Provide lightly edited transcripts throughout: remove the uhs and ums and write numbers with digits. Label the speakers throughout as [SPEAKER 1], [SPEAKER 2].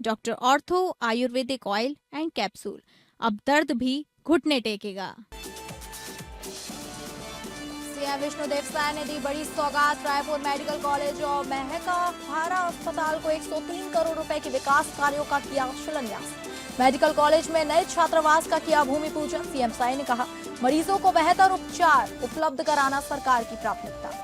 [SPEAKER 1] Doctor ortho Ayurvedic oil and capsule. अब दर्द भी घुटने टेकेगा।
[SPEAKER 2] सीएम विष्णुदेव साय ने दी बड़ी सौगात। रायपुर मेडिकल कॉलेज और मेहका हारा अस्पताल को 103 करोड़ रुपए के विकास कार्यों का किया शिलान्यास। मेडिकल कॉलेज में नए छात्रावास का किया भूमि पूजन। सीएम साय ने कहा, मरीजों को बेहतर उपचार उपलब्ध कराना सरकार की प्राथमिकता।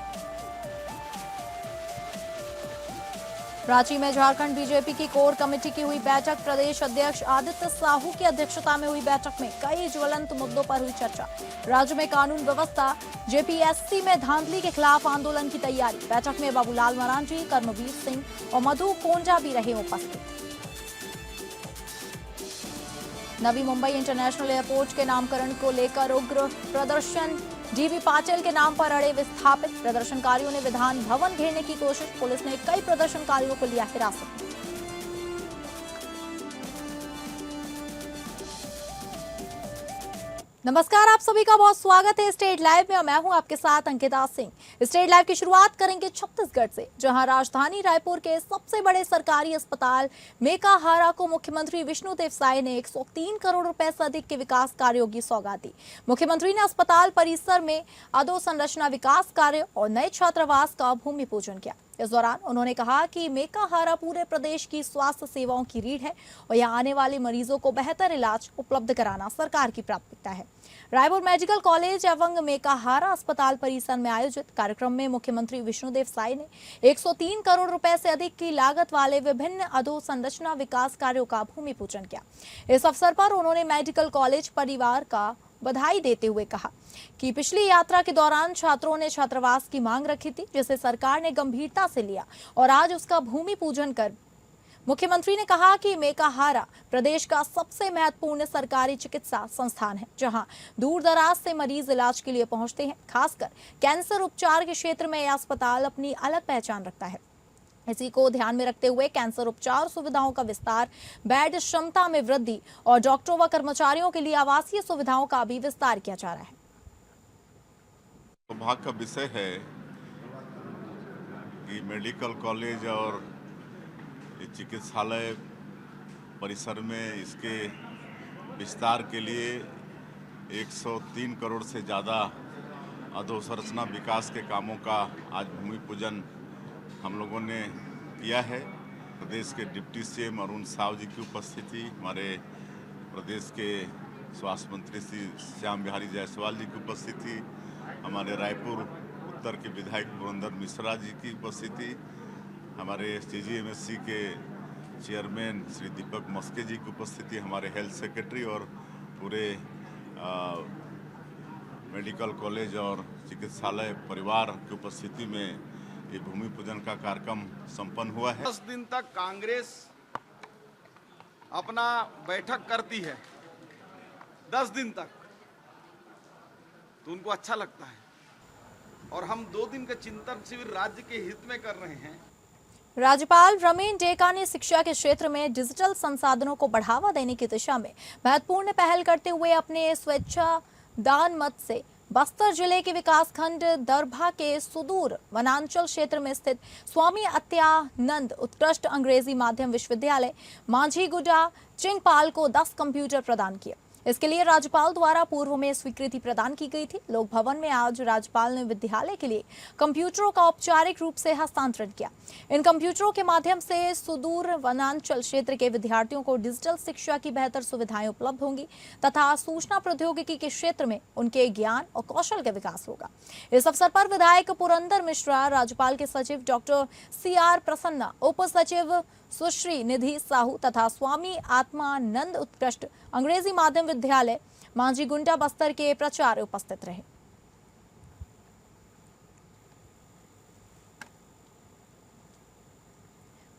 [SPEAKER 2] रांची में झारखंड बीजेपी की कोर कमेटी की हुई बैठक। प्रदेश अध्यक्ष आदित्य साहू की अध्यक्षता में हुई बैठक में कई ज्वलंत मुद्दों पर हुई चर्चा। राज्य में कानून व्यवस्था, जेपीएससी में धांधली के खिलाफ आंदोलन की तैयारी। बैठक में बाबूलाल मरांडी, कर्मवीर सिंह और मधु कोंजा भी रहे उपस्थित। नवी मुंबई इंटरनेशनल एयरपोर्ट के नामकरण को लेकर उग्र प्रदर्शन। डीबी पाटिल के नाम पर अड़े विस्थापित। प्रदर्शनकारियों ने विधान भवन घेरने की कोशिश। पुलिस ने कई प्रदर्शनकारियों को लिया हिरासत में। नमस्कार, आप सभी का बहुत स्वागत है स्टेट लाइव में और मैं हूं आपके साथ अंकिता सिंह। स्टेट लाइव की शुरुआत करेंगे छत्तीसगढ़ से, जहां राजधानी रायपुर के सबसे बड़े सरकारी अस्पताल मेकाहारा को मुख्यमंत्री विष्णुदेव साय ने 103 करोड़ रुपए से अधिक के विकास कार्यों की सौगात दी। मुख्यमंत्री ने अस्पताल परिसर में अधोसंरचना विकास कार्य और नए छात्रावास का भूमि पूजन किया। इस दौरान उन्होंने कहा कि मेकाहारा पूरे प्रदेश की स्वास्थ्य सेवाओं की रीढ़ है और यहां आने वाले मरीजों को बेहतर इलाज उपलब्ध कराना सरकार की प्राथमिकता है। रायपुर मेडिकल कॉलेज एवं मेकाहारा अस्पताल परिसर में आयोजित कार्यक्रम में मुख्यमंत्री विष्णुदेव साय ने 103 करोड़ रुपए से अधिक की लागत वाले विभिन्न अधोसंरचना विकास कार्यों का भूमि पूजन किया। इस अवसर पर उन्होंने मेडिकल कॉलेज परिवार का बधाई देते हुए कहा कि पिछली यात्रा के दौरान छात्रों ने छात्रावास की मांग रखी थी, जिसे सरकार ने गंभीरता से लिया और आज उसका भूमि पूजन कर मुख्यमंत्री ने कहा कि मेकाहारा प्रदेश का सबसे महत्वपूर्ण सरकारी चिकित्सा संस्थान है, जहां दूर दराज से मरीज इलाज के लिए पहुंचते हैं। खासकर कैंसर उपचार के क्षेत्र में यह अस्पताल अपनी अलग पहचान रखता है। इसी को ध्यान में रखते हुए कैंसर उपचार सुविधाओं का विस्तार, बेड क्षमता में वृद्धि और डॉक्टरों व कर्मचारियों के लिए आवासीय सुविधाओं का भी विस्तार किया जा रहा है।
[SPEAKER 3] सौभाग्य का विषय है कि मेडिकल कॉलेज और चिकित्सालय परिसर में इसके विस्तार के लिए 103 करोड़ से ज़्यादा अधोसंरचना विकास के कामों का आज भूमि पूजन हम लोगों ने किया है। प्रदेश के डिप्टी सीएम अरुण साव जी की उपस्थिति, हमारे प्रदेश के स्वास्थ्य मंत्री श्री श्याम बिहारी जायसवाल जी की उपस्थिति, हमारे रायपुर उत्तर के विधायक पुरंदर मिश्रा जी की उपस्थिति, हमारे सीजीएमएससी के चेयरमैन श्री दीपक मस्के जी की उपस्थिति, हमारे हेल्थ सेक्रेटरी और पूरे मेडिकल कॉलेज और चिकित्सालय परिवार की उपस्थिति में ये भूमि पूजन का कार्यक्रम संपन्न हुआ है।
[SPEAKER 4] 10 दिन तक कांग्रेस अपना बैठक करती है, 10 दिन तक, तो उनको अच्छा लगता है और हम 2 दिन का चिंतन शिविर राज्य के हित में कर रहे हैं।
[SPEAKER 2] राज्यपाल रमेन डेका ने शिक्षा के क्षेत्र में डिजिटल संसाधनों को बढ़ावा देने की दिशा में महत्वपूर्ण पहल करते हुए अपने स्वेच्छा दान मत से बस्तर जिले के विकासखंड दरभा के सुदूर वनांचल क्षेत्र में स्थित स्वामी अत्यानंद उत्कृष्ट अंग्रेजी माध्यम विश्वविद्यालय मांझीगुडा चिंगपाल को 10 कंप्यूटर प्रदान किए। इसके लिए राज्यपाल द्वारा पूर्व में स्वीकृति प्रदान की गई थी। लोक भवन में आज राज्यपाल ने विद्यालय के लिए कंप्यूटरों का औपचारिक रूप से हस्तांतरण किया। इन कंप्यूटरों के माध्यम से सुदूर वनांचल क्षेत्र के विद्यार्थियों को डिजिटल शिक्षा की बेहतर सुविधाएं उपलब्ध होंगी तथा सूचना प्रौद्योगिकी के क्षेत्र में उनके ज्ञान और कौशल का विकास होगा। इस अवसर पर विधायक पुरंदर मिश्रा, राज्यपाल के सचिव डॉक्टर CR प्रसन्ना, उप सचिव सुश्री निधि साहू तथा स्वामी आत्मानंद उत्कृष्ट अंग्रेजी माध्यम विद्यालय मांझीगुंडा बस्तर के प्राचार्य उपस्थित रहे।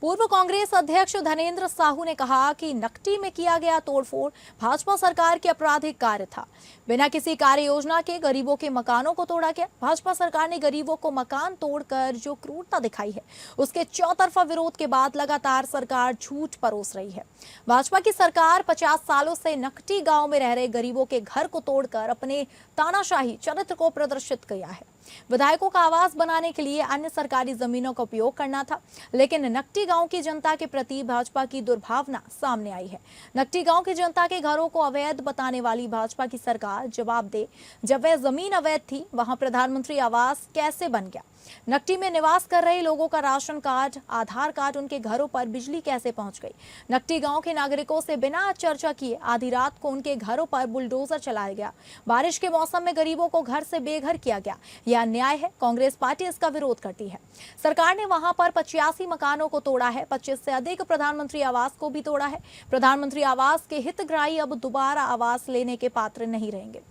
[SPEAKER 2] पूर्व कांग्रेस अध्यक्ष धनेंद्र साहू ने कहा कि नकटी में किया गया तोड़फोड़ भाजपा सरकार के आपराधिक कार्य था। बिना किसी कार्य योजना के गरीबों के मकानों को तोड़ा गया। भाजपा सरकार ने गरीबों को मकान तोड़कर जो क्रूरता दिखाई है, उसके चौतरफा विरोध के बाद लगातार सरकार झूठ परोस रही है। भाजपा की सरकार 50 सालों से नकटी गांव में रह रहे गरीबों के घर को तोड़कर अपने तानाशाही चरित्र को प्रदर्शित किया है। विधायकों का आवास बनाने के लिए अन्य सरकारी जमीनों का उपयोग करना था, लेकिन नकटी गांव की जनता के प्रति भाजपा की दुर्भावना सामने आई है। नकटी गांव की जनता के घरों को अवैध बताने वाली भाजपा की सरकार जवाब दे, जब वह जमीन अवैध थी वहां प्रधानमंत्री आवास कैसे बन गया? नकटी में निवास कर रहे लोगों का राशन कार्ड, आधार कार्ड उनके घरों पर बिजली कैसे पहुंच गई? नकटी गांव के नागरिकों से बिना चर्चा किए आधी रात को उनके घरों पर बुलडोजर चलाया गया। बारिश के मौसम में गरीबों को घर से बेघर किया गया। यह अन्याय है। कांग्रेस पार्टी इसका विरोध करती है। सरकार ने वहां पर 85 मकानों को तोड़ा है। 25 से अधिक प्रधानमंत्री आवास को भी तोड़ा है। प्रधानमंत्री आवास के हितग्राही अब दोबारा आवास लेने के पात्र नहीं रहेंगे।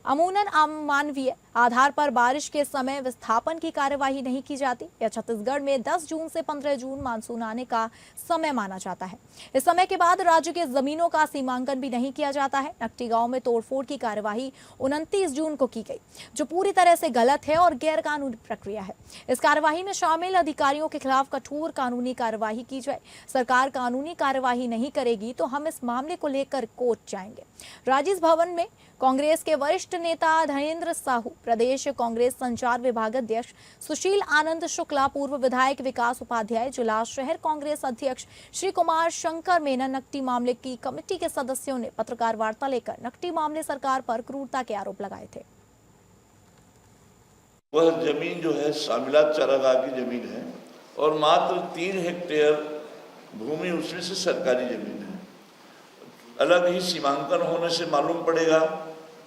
[SPEAKER 2] अमूनन अमानवीय आधार पर बारिश के समय विस्थापन की कार्यवाही नहीं की जाती। यह छत्तीसगढ़ में 10 जून से 15 जून मानसून आने का समय माना जाता है। इस समय के बाद राज्य के जमीनों का सीमांकन भी नहीं किया जाता है। नकटी गांव में तोड़फोड़ की कार्यवाही 29 जून को की गई, जो पूरी तरह से गलत है और गैर कानूनी प्रक्रिया है। इस कार्यवाही में शामिल अधिकारियों के खिलाफ कठोर कानूनी कार्यवाही की जाए। सरकार कानूनी कार्यवाही नहीं करेगी तो हम इस मामले को लेकर कोर्ट जाएंगे। राजीव भवन में कांग्रेस के वरिष्ठ नेता धनेंद्र साहू, प्रदेश कांग्रेस संचार विभाग अध्यक्ष सुशील आनंद शुक्ला, पूर्व विधायक विकास उपाध्याय, जिला शहर कांग्रेस अध्यक्ष श्री कुमार शंकर मेनन, नकटी मामले की कमेटी के सदस्यों ने पत्रकार वार्ता लेकर नकटी मामले सरकार पर क्रूरता के आरोप लगाए थे।
[SPEAKER 5] वह जमीन जो है शामिलात चारागाह की जमीन है और मात्र 3 हेक्टेयर भूमि उसमें से सरकारी जमीन है। अलग ही सीमांकन होने से मालूम पड़ेगा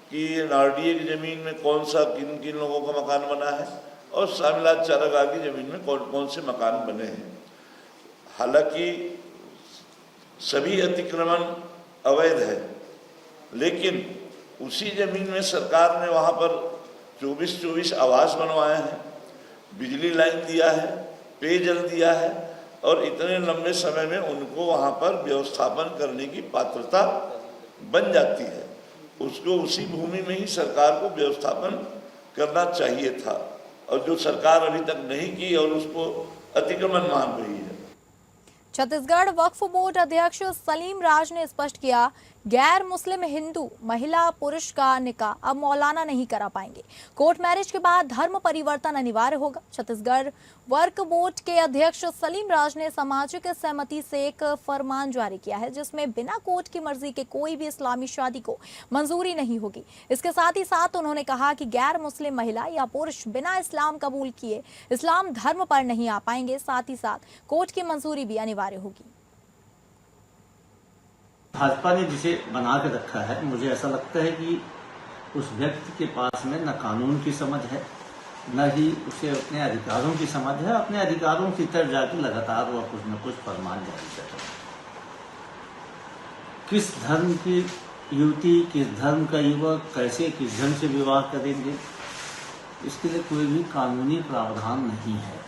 [SPEAKER 5] कि नारडीए की ज़मीन में कौन सा किन किन लोगों का मकान बना है और शामिलात चारागाह की ज़मीन में कौन कौन से मकान बने हैं। हालांकि सभी अतिक्रमण अवैध है, लेकिन उसी ज़मीन में सरकार ने वहाँ पर 24 आवास बनवाए हैं, बिजली लाइन दिया है, पेयजल दिया है और इतने लंबे समय में उनको वहाँ पर व्यवस्थापन करने की पात्रता बन जाती है। उसको उसी भूमि में ही सरकार को व्यवस्थापन करना चाहिए था और जो सरकार अभी तक नहीं की और उसको अतिक्रमण मान रही है।
[SPEAKER 2] छत्तीसगढ़ वक्फ बोर्ड अध्यक्ष सलीम राज ने स्पष्ट किया, गैर मुस्लिम हिंदू महिला पुरुष का निकाह अब मौलाना नहीं करा पाएंगे। कोर्ट मैरिज के बाद धर्म परिवर्तन अनिवार्य होगा। छत्तीसगढ़ वक्फ बोर्ड के अध्यक्ष सलीम राज ने सामाजिक सहमति से एक फरमान जारी किया है, जिसमें बिना कोर्ट की मर्जी के कोई भी इस्लामी शादी को मंजूरी नहीं होगी। इसके साथ ही साथ उन्होंने कहा कि गैर मुस्लिम महिला या पुरुष बिना इस्लाम कबूल किए इस्लाम धर्म पर नहीं आ पाएंगे। साथ ही साथ कोर्ट की मंजूरी भी अनिवार्य होगी।
[SPEAKER 6] भाजपा ने जिसे बना के रखा है, मुझे ऐसा लगता है कि उस व्यक्ति के पास में न कानून की समझ है, न ही उसे अपने अधिकारों की समझ है। अपने अधिकारों की तरफ जाकर लगातार वह कुछ न कुछ फरमान जारी कर रहा है। किस धर्म की युवती, किस धर्म का युवक कैसे किस ढंग से विवाह करेंगे, इसके लिए कोई भी कानूनी प्रावधान नहीं है।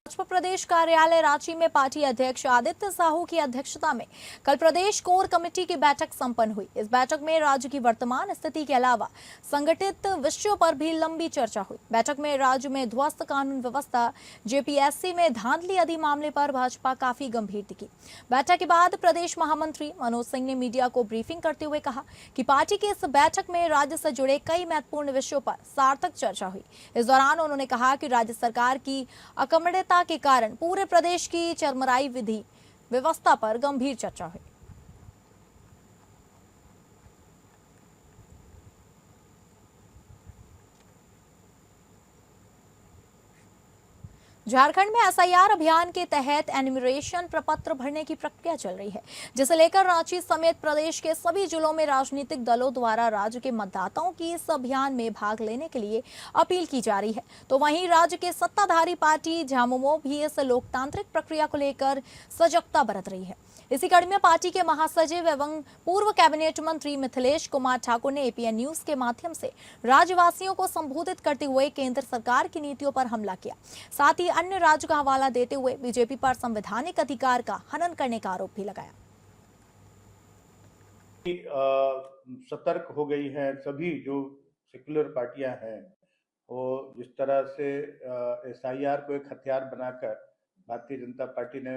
[SPEAKER 2] भाजपा प्रदेश कार्यालय रांची में पार्टी अध्यक्ष आदित्य साहू की अध्यक्षता में कल प्रदेश कोर कमेटी की बैठक संपन्न हुई। इस बैठक में राज्य की वर्तमान स्थिति के अलावा संगठित विषयों पर भी लंबी चर्चा हुई। बैठक में राज्य में ध्वस्त कानून व्यवस्था, जेपीएससी में धांधली आदि मामले पर भाजपा काफी गंभीर दिखी। बैठक के बाद प्रदेश महामंत्री मनोज सिंह ने मीडिया को ब्रीफिंग करते हुए कहा कि पार्टी की इस बैठक में राज्य से जुड़े कई महत्वपूर्ण विषयों पर सार्थक चर्चा हुई। इस दौरान उन्होंने कहा कि राज्य सरकार की अकमण्यता के कारण पूरे प्रदेश की चरमराई विधि व्यवस्था पर गंभीर चर्चा हुई। झारखंड में एसआईआर अभियान के तहत एन्यूमरेशन प्रपत्र भरने की प्रक्रिया चल रही है, जिसे लेकर रांची समेत प्रदेश के सभी जिलों में राजनीतिक दलों द्वारा राज्य के मतदाताओं की इस अभियान में भाग लेने के लिए अपील की जा रही है। तो वहीं राज्य के सत्ताधारी पार्टी झामुमो भी इस लोकतांत्रिक प्रक्रिया को लेकर सजगता बरत रही है। इसी कड़ी में पार्टी के महासचिव एवं पूर्व कैबिनेट मंत्री मिथिलेश कुमार ठाकुर ने एपीएन न्यूज के माध्यम से राज्यवासियों को संबोधित करते हुए केंद्र सरकार की नीतियों पर हमला किया। साथ ही अन्य राज्य का हवाला देते हुए बीजेपी पर संवैधानिक अधिकार का हनन करने का आरोप भी लगाया।
[SPEAKER 7] सतर्क हो गई हैं सभी जो सेक्युलर पार्टियां हैं, वो जिस तरह से एसआईआर को एक हथियार बनाकर भारतीय जनता पार्टी ने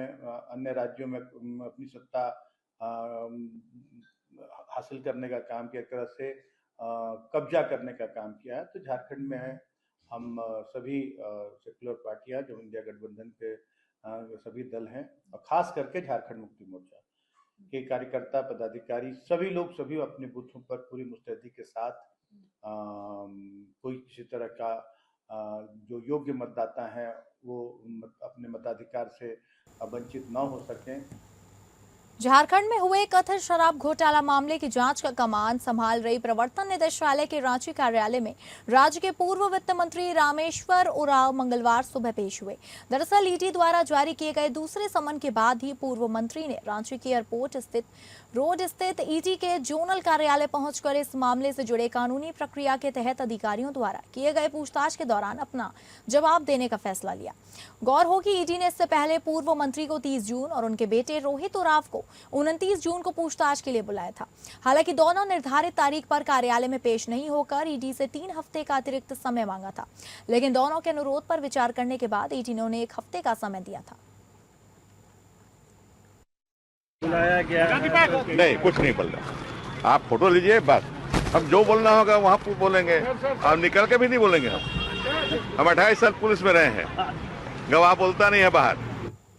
[SPEAKER 7] अन्य राज्यों में अपनी सत्ता हासिल करने का काम किया। एक तरह से कब्जा करने का काम किया है। तो झारखंड में हम सभी सेक्युलर पार्टियां जो इंडिया गठबंधन के सभी दल हैं, और खास करके झारखंड मुक्ति मोर्चा के कार्यकर्ता पदाधिकारी सभी लोग सभी अपने बूथों पर पूरी मुस्तैदी के साथ कोई किसी तरह का जो योग्य मतदाता हैं वो अपने मताधिकार से वंचित न हो सकें।
[SPEAKER 2] झारखंड में हुए कथित शराब घोटाला मामले की जांच का कमान संभाल रही प्रवर्तन निदेशालय के रांची कार्यालय में राज्य के पूर्व वित्त मंत्री रामेश्वर उरांव मंगलवार सुबह पेश हुए। दरअसल ईडी द्वारा जारी किए गए दूसरे समन के बाद ही पूर्व मंत्री ने रांची के एयरपोर्ट रोड स्थित ईडी के जोनल कार्यालय पहुंचकर इस मामले से जुड़े कानूनी प्रक्रिया के तहत अधिकारियों द्वारा किए गए पूछताछ के दौरान अपना जवाब देने का फैसला लिया। गौर हो कि ईडी ने इससे पहले पूर्व मंत्री को 30 जून और उनके बेटे रोहित उरांव को 29 जून को पूछताछ के लिए बुलाया था। हालांकि दोनों निर्धारित तारीख पर कार्यालय में पेश नहीं होकर ईडी से 3 हफ्ते का अतिरिक्त समय मांगा था, लेकिन दोनों के अनुरोध पर विचार करने के बाद ईडी ने उन्हें 1 हफ्ते का समय दिया था।
[SPEAKER 8] बुलाया गया
[SPEAKER 3] नहीं, कुछ नहीं बोल रहा। आप फोटो लीजिए, बस हम जो बोलना होगा वहाँ बोलेंगे, और निकल के भी नहीं बोलेंगे। हम 28 साल पुलिस में रहे हैं, गवाह बोलता नहीं है बाहर।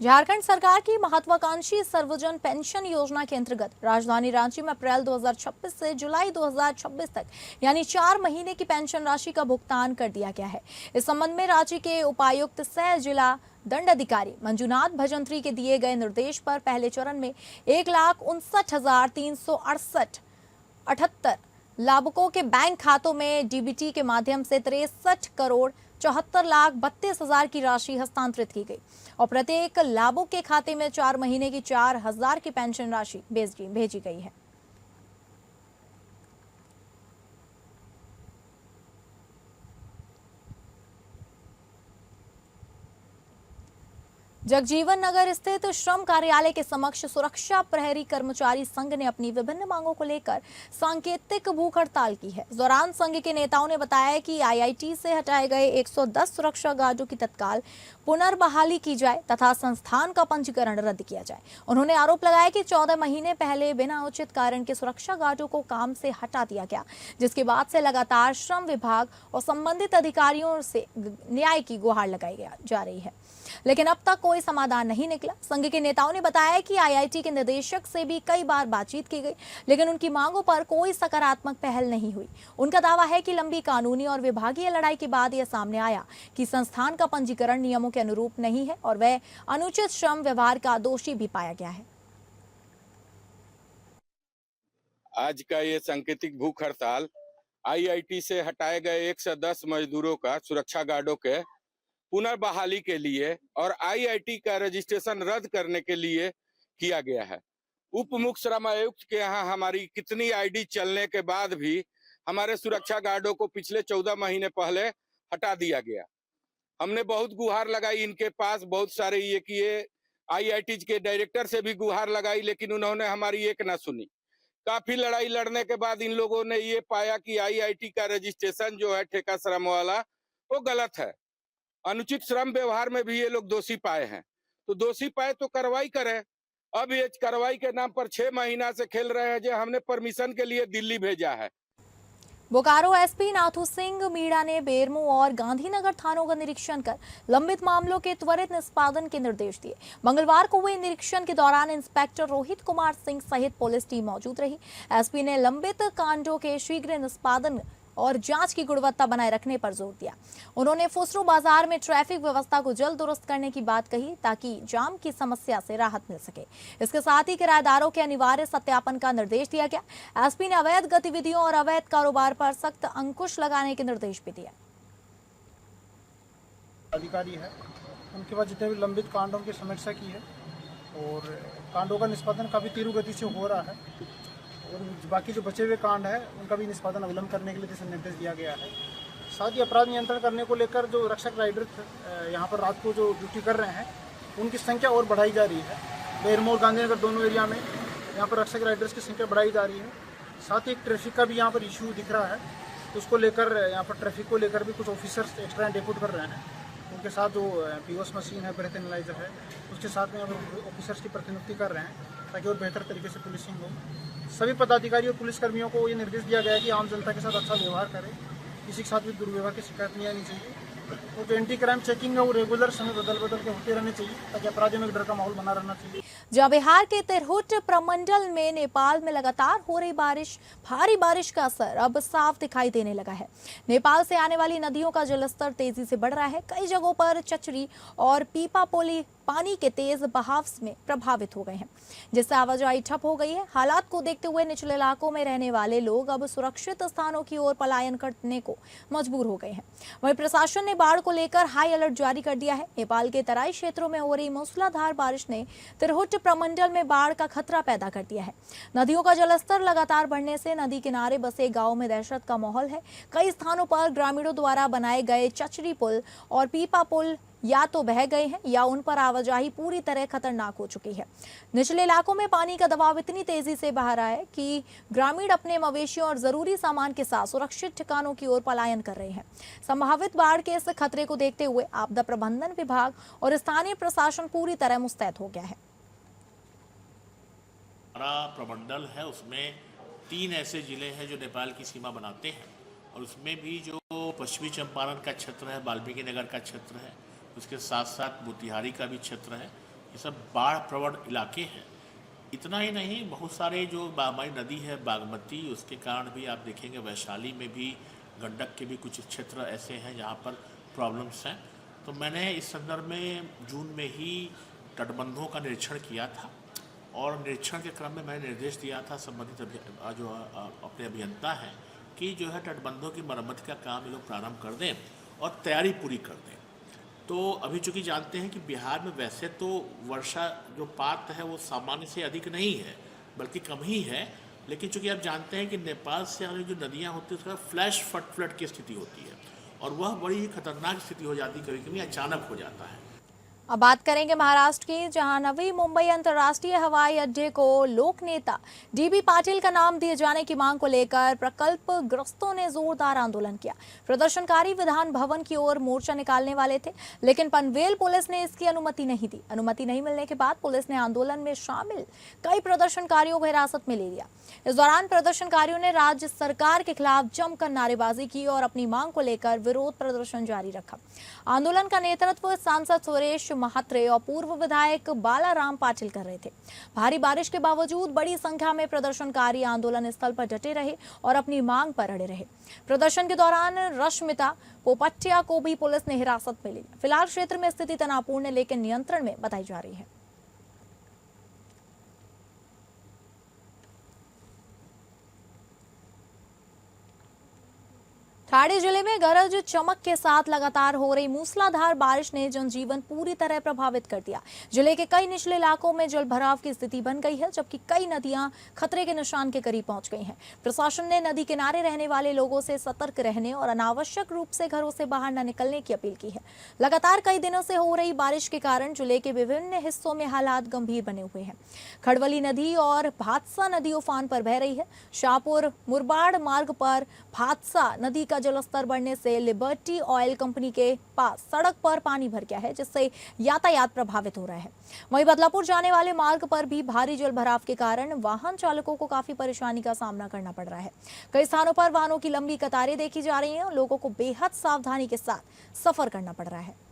[SPEAKER 2] झारखंड सरकार की महत्वाकांक्षी सर्वजन पेंशन योजना के अंतर्गत राजधानी रांची में अप्रैल 2026 से जुलाई 2026 तक यानी 4 महीने की पेंशन राशि का भुगतान कर दिया गया है। इस संबंध में रांची के उपायुक्त सह जिला दंड अधिकारी मंजुनाथ भजंत्री के दिए गए निर्देश पर पहले चरण में 1,59,368 लाभुकों के बैंक खातों में डीबीटी के माध्यम से 63,74,32,000 की राशि हस्तांतरित की गई और प्रत्येक लाभुक के खाते में 4 महीने की 4,000 की पेंशन राशि भेजी गई है। जगजीवन नगर स्थित श्रम कार्यालय के समक्ष सुरक्षा प्रहरी कर्मचारी संघ ने अपनी विभिन्न मांगों को लेकर सांकेतिक भूख हड़ताल की है। इस दौरान संघ के नेताओं ने बताया कि आईआईटी से हटाए गए 110 सुरक्षा गार्डों की तत्काल पुनर्बहाली की जाए तथा संस्थान का पंजीकरण रद्द किया जाए। उन्होंने आरोप लगाया कि 14 महीने पहले बिना उचित कारण के सुरक्षा गार्डों को काम से हटा दिया गया, जिसके बाद से लगातार श्रम विभाग और संबंधित अधिकारियों से न्याय की गुहार लगाई जा रही है, लेकिन अब तक कोई समाधान नहीं निकला। संघ के नेताओं ने बताया कि आईआईटी के निदेशक से भी कई बार बातचीत की गई, लेकिन उनकी मांगों पर कोई सकारात्मक पहल नहीं हुई। उनका दावा है कि लंबी कानूनी और विभागीय लड़ाई के बाद यह सामने आया कि संस्थान का पंजीकरण नियमों के अनुरूप नहीं है और वह अनुचित श्रम व्यवहार का दोषी भी पाया गया है।
[SPEAKER 9] आज का ये सांकेतिक भूख हड़ताल आईआईटी से हटाए गए 110 मजदूरों का सुरक्षा गार्डों के पुनर्बहाली के लिए और आईआईटी का रजिस्ट्रेशन रद्द करने के लिए किया गया है। उप मुख्य श्रम आयुक्त के यहाँ हमारी कितनी आईडी चलने के बाद भी हमारे सुरक्षा गार्डों को पिछले 14 महीने पहले हटा दिया गया। हमने बहुत गुहार लगाई इनके पास, बहुत सारे ये किए, आईआईटी के डायरेक्टर से भी गुहार लगाई, लेकिन उन्होंने हमारी एक ना सुनी। काफी लड़ाई लड़ने के बाद इन लोगों ने ये पाया कि आईआईटी का रजिस्ट्रेशन जो है ठेका श्रम वाला वो गलत है। अनुचित श्रम व्यवहार में भी ये लोग दोषी पाए हैं, तो दोषी पाए तो कार्रवाई करें। अब ये कार्रवाई के नाम पर 6 महीना से खेल रहे हैं जो हमने परमिशन के लिए दिल्ली भेजा है।
[SPEAKER 2] बोकारो एसपी नाथू सिंह मीणा ने बेरमो और गांधीनगर थानों का निरीक्षण कर लंबित मामलों के त्वरित निष्पादन के निर्देश दिए। मंगलवार को हुए निरीक्षण के दौरान इंस्पेक्टर रोहित कुमार सिंह सहित पुलिस टीम मौजूद रही। एसपी ने लंबित कांडों के शीघ्र निष्पादन और जांच की गुणवत्ता बनाए रखने पर जोर दिया। उन्होंने फुसरू बाजार में ट्रैफिक व्यवस्था को जल्द दुरुस्त करने की बात कही ताकि जाम की समस्या से राहत मिल सके। इसके साथ ही किराएदारों के अनिवार्य सत्यापन का निर्देश दिया गया। एसपी ने अवैध गतिविधियों और अवैध कारोबार पर सख्त अंकुश लगाने के निर्देश भी दिए।
[SPEAKER 8] अधिकारी है उनके पास जितने भी लंबित कांडों की समीक्षा की है और कांडों का निष्पादन काफी तीव्र गति से हो रहा है और बाकी जो बचे हुए कांड है उनका भी निष्पादन अविलंब करने के लिए दिशा निर्देश दिया गया है। साथ ही अपराध नियंत्रण करने को लेकर जो रक्षक राइडर यहाँ पर रात को जो ड्यूटी कर रहे हैं उनकी संख्या और बढ़ाई जा रही है। बेरमो और गांधीनगर दोनों एरिया में यहाँ पर रक्षक राइडर्स की संख्या बढ़ाई जा रही है। साथ ही एक ट्रैफिक का भी यहाँ पर इशू दिख रहा है, तो उसको लेकर यहाँ पर ट्रैफिक को लेकर भी कुछ ऑफिसर्स एक्स्ट्रा डेप्यूट कर रहे हैं। उनके साथ जो पीओएस मशीन है, ब्रेथ एनालाइजर है, उसके साथ में अब ऑफिसर्स की प्रतिनियुक्ति कर रहे हैं ताकि और बेहतर तरीके से पुलिसिंग हो। सभी पदाधिकारी और पुलिसकर्मियों को ये निर्देश दिया गया है कि आम जनता के साथ अच्छा व्यवहार करें, किसी के साथ भी दुर्व्यवहार की शिकायत नहीं आनी चाहिए। और जो एंटी क्राइम चेकिंग है वो रेगुलर समय बदल के होते रहने चाहिए ताकि अपराधियों में डर का माहौल बना रहना चाहिए।
[SPEAKER 2] जहां बिहार के तिरहुत प्रमंडल में नेपाल में लगातार हो रही भारी बारिश का असर अब साफ दिखाई देने लगा है। नेपाल से आने वाली नदियों का जलस्तर तेजी से बढ़ रहा है। कई जगहों पर चचरी और पीपापोली पानी के तेज बहाव में प्रभावित हो गए हैं, जिससे आवाजाही ठप हो गई है। हालात को देखते हुए निचले इलाकों में रहने वाले लोग अब सुरक्षित स्थानों की ओर पलायन करने को मजबूर हो गए हैं। वहीं प्रशासन ने बाढ़ को लेकर हाई अलर्ट जारी कर दिया है। नेपाल के तराई क्षेत्रों में हो रही मूसलाधार बारिश ने तिरहुत प्रमंडल में बाढ़ का खतरा पैदा कर दिया है। नदियों का जलस्तर लगातार बढ़ने से नदी किनारे बसे गांव में दहशत का माहौल है। कई स्थानों पर ग्रामीणों द्वारा बनाए गए चचरी पुल और पीपा पुल या तो बह गए हैं या उन पर आवाजाही पूरी तरह खतरनाक हो चुकी है। निचले इलाकों में पानी का दबाव इतनी तेजी से बह रहा है कि ग्रामीण अपने मवेशियों और जरूरी सामान के साथ सुरक्षित ठिकानों की ओर पलायन कर रहे हैं। संभावित बाढ़ के इस खतरे को देखते हुए आपदा प्रबंधन विभाग और स्थानीय प्रशासन पूरी तरह मुस्तैद हो गया है।
[SPEAKER 10] हमारा प्रमंडल है, उसमें 3 ऐसे जिले हैं जो नेपाल की सीमा बनाते हैं, और उसमें भी जो पश्चिमी चंपारण का क्षेत्र है, वाल्मीकि नगर का क्षेत्र है, उसके साथ साथ मोतिहारी का भी क्षेत्र है। ये सब बाढ़ प्रवण इलाके हैं। इतना ही नहीं, बहुत सारे जो हमारी नदी है बागमती, उसके कारण भी आप देखेंगे वैशाली में भी, गंडक के भी कुछ क्षेत्र ऐसे हैं जहाँ पर प्रॉब्लम्स हैं। तो मैंने इस संदर्भ में जून में ही तटबंधों का निरीक्षण किया था, और निरीक्षण के क्रम में मैंने निर्देश दिया था संबंधित जो अपने अभियंता हैं कि जो है तटबंधों की मरम्मत का काम ये लोग प्रारंभ कर दें और तैयारी पूरी कर दें। तो अभी चूँकि जानते हैं कि बिहार में वैसे तो वर्षा जो पात है वो सामान्य से अधिक नहीं है, बल्कि कम ही है, लेकिन चूँकि आप जानते हैं कि नेपाल से आने जो नदियाँ होती हैं उसका फ्लैश फ्लड की स्थिति होती है, और वह बड़ी ही खतरनाक स्थिति हो जाती है, कभी कभी अचानक हो जाता है।
[SPEAKER 2] अब बात करेंगे महाराष्ट्र की, जहां नवी मुंबई अंतर्राष्ट्रीय हवाई अड्डे को लोक नेता डीबी पाटिल का नाम दिए जाने की मांग को लेकर प्रकल्पग्रस्तों ने जोरदार आंदोलन किया। प्रदर्शनकारी विधान भवन की ओर मोर्चा निकालने वाले थे, लेकिन पनवेल पुलिस ने इसकी अनुमति नहीं दी। अनुमति नहीं मिलने के बाद पुलिस ने आंदोलन में शामिल कई प्रदर्शनकारियों को हिरासत में ले लिया। इस दौरान प्रदर्शनकारियों ने राज्य सरकार के खिलाफ जमकर नारेबाजी की और अपनी मांग को लेकर विरोध प्रदर्शन जारी रखा। आंदोलन का नेतृत्व सांसद सुरेश महात्रे और पूर्व विधायक बालाराम पाटिल कर रहे थे। भारी बारिश के बावजूद बड़ी संख्या में प्रदर्शनकारी आंदोलन स्थल पर डटे रहे और अपनी मांग पर अड़े रहे। प्रदर्शन के दौरान रश्मिता पोपटिया को भी पुलिस ने हिरासत में लिया। फिलहाल क्षेत्र में स्थिति तनावपूर्ण है, लेकिन नियंत्रण में बताई जा रही है। ठाणे जिले में गरज चमक के साथ लगातार हो रही मूसलाधार बारिश ने जनजीवन पूरी तरह प्रभावित कर दिया। जिले के कई निचले इलाकों में जलभराव की स्थिति बन गई है, जबकि कई नदियां खतरे के निशान के करीब पहुंच गई हैं। प्रशासन ने नदी किनारे रहने वाले लोगों से सतर्क रहने और अनावश्यक रूप से घरों से बाहर न निकलने की अपील की है। लगातार कई दिनों से हो रही बारिश के कारण जिले के विभिन्न हिस्सों में हालात गंभीर बने हुए हैं। खड़वली नदी और भादसा नदी उफान पर बह रही है। शाहपुर मुरबाड़ मार्ग पर भादसा नदी का जलस्तर बढ़ने से लिबर्टी ऑयल कंपनी के पास सड़क पर पानी भर गया है, जिससे यातायात प्रभावित हो रहा है। वहीं बदलापुर जाने वाले मार्ग पर भी भारी जलभराव के कारण वाहन चालकों को काफी परेशानी का सामना करना पड़ रहा है। कई स्थानों पर वाहनों की लंबी कतारें देखी जा रही हैं और लोगों को बेहद सावधानी के साथ सफर करना पड़ रहा है।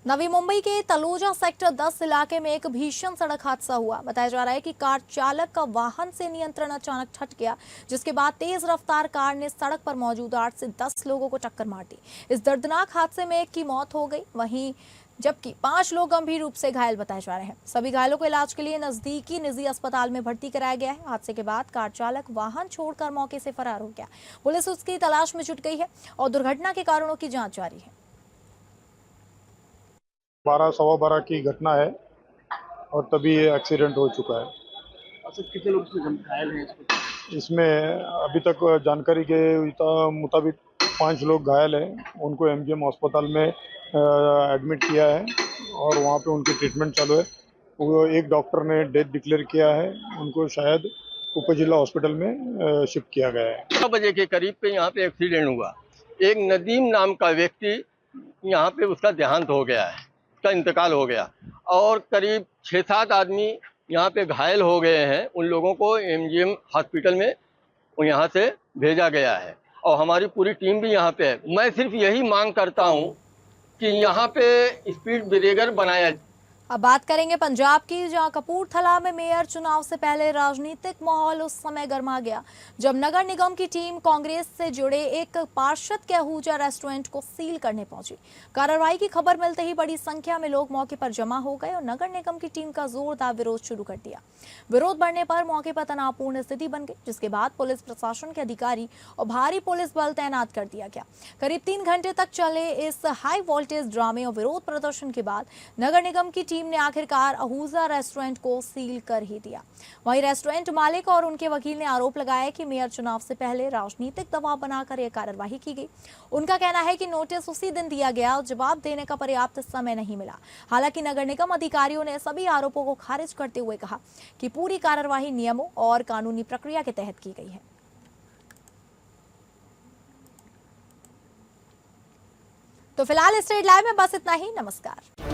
[SPEAKER 2] नवी मुंबई के तलोजा सेक्टर 10 इलाके में एक भीषण सड़क हादसा हुआ। बताया जा रहा है कि कार चालक का वाहन से नियंत्रण अचानक हट गया, जिसके बाद तेज रफ्तार कार ने सड़क पर मौजूद 8 से 10 लोगों को टक्कर मार दी। इस दर्दनाक हादसे में एक की मौत हो गई, वहीं जबकि 5 लोग गंभीर रूप से घायल बताए जा रहे हैं। सभी घायलों को इलाज के लिए नजदीकी निजी अस्पताल में भर्ती कराया गया है। हादसे के बाद कार चालक वाहन छोड़कर मौके से फरार हो गया। पुलिस उसकी तलाश में जुट गई है और दुर्घटना के कारणों की जांच जारी है।
[SPEAKER 8] 12-12:15 की घटना है और तभी ये एक्सीडेंट हो चुका है।
[SPEAKER 11] अच्छा, कितने लोग घायल हैं
[SPEAKER 8] इसमें? अभी तक जानकारी के मुताबिक 5 लोग घायल हैं। उनको एमजीएम अस्पताल में एडमिट किया है और वहाँ पे उनकी ट्रीटमेंट चालू है। वो एक डॉक्टर ने डेथ डिक्लेयर किया है। उनको शायद
[SPEAKER 12] उप जिला हॉस्पिटल में शिफ्ट किया गया है।
[SPEAKER 13] 6 बजे के करीब पे यहाँ पे एक्सीडेंट हुआ। एक नदीम नाम का व्यक्ति यहाँ पे उसका देहांत हो गया है, उसका इंतकाल हो गया और करीब 6-7 आदमी यहाँ पे घायल हो गए हैं। उन लोगों को एमजीएम हॉस्पिटल में यहाँ से भेजा गया है और हमारी पूरी टीम भी यहाँ पे है। मैं सिर्फ यही मांग करता हूँ कि यहाँ पे स्पीड ब्रेकर बनाया।
[SPEAKER 2] अब बात करेंगे पंजाब की, जहां कपूरथला में मेयर चुनाव से पहले राजनीतिक माहौल उस समय गर्मा गया जब नगर निगम की टीम कांग्रेस से जुड़े एक पार्षद के आहूजा रेस्टोरेंट को सील करने पहुंची। कार्रवाई की खबर मिलते ही बड़ी संख्या में लोग मौके पर जमा हो गए और नगर निगम की टीम का जोरदार विरोध शुरू कर दिया। विरोध बढ़ने पर मौके पर तनावपूर्ण स्थिति बन गई, जिसके बाद पुलिस प्रशासन के अधिकारी और भारी पुलिस बल तैनात कर दिया गया। करीब 3 घंटे तक चले इस हाई वोल्टेज ड्रामे और विरोध प्रदर्शन के बाद नगर निगम की टीम ने आखिरकार आहूजा रेस्टोरेंट को सील कर ही दिया। वहीं रेस्टोरेंट मालिक और उनके वकील ने आरोप लगाया कि मेयर चुनाव से पहले राजनीतिक दबाव बनाकर यह कार्रवाई की गई। उनका कहना है कि नोटिस उसी दिन दिया गया और जवाब देने का पर्याप्त समय नहीं मिला। हालांकि नगर निगम अधिकारियों ने सभी आरोपों को खारिज करते हुए कहा कि पूरी कार्रवाई नियमों और कानूनी प्रक्रिया के तहत की गई है। तो फिलहाल स्टेट लाइव में बस इतना ही। नमस्कार।